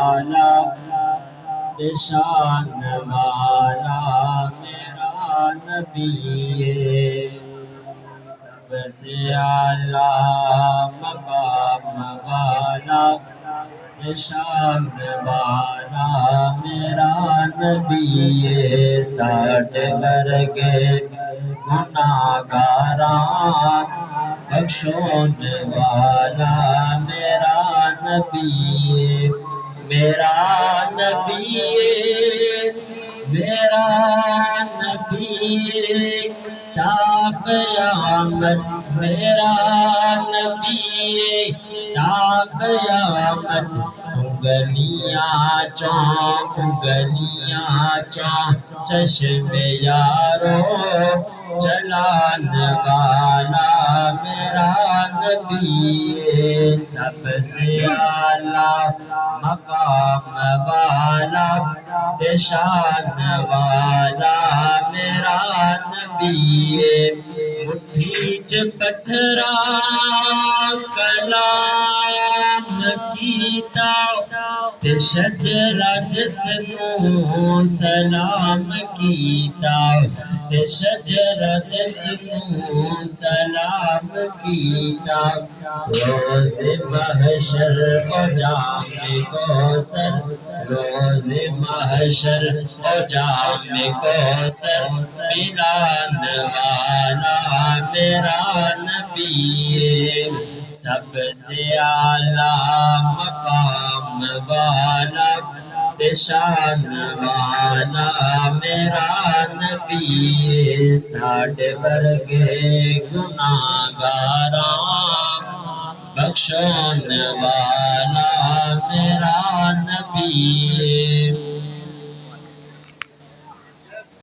والا تے شان والا میرا نبی ہے، سب سے اعلیٰ مقام والا تے شان والا میرا نبی ہے، ساڈے ورگے گناہگاراں بخشون والا میرا نبی ہے، میرا نبی ہے، میرا نبی ہے، تا قیامت میرا نبی ہے، تا قیامت انگلیاں چاں چشم یارو چلان والا میرا نبی ہے، سب سے اعلیٰ مقام والا تے شان والا میرا نبی ہے، مٹھی چ پتھراں کلام کیتا تے شجرہ جس نوں سلام کیتا، تے شجرہ جس نوں سلام کیتا، روز محشر او جام کوثر، روز محشر او جام کوثر پلان والا میرا نبی ہے، سب سے اعلیٰ مقام والا تے شان والا میرا نبی ہے، ساڈے ورگے گناہگاراں بخشون والا میرا نبی ہے۔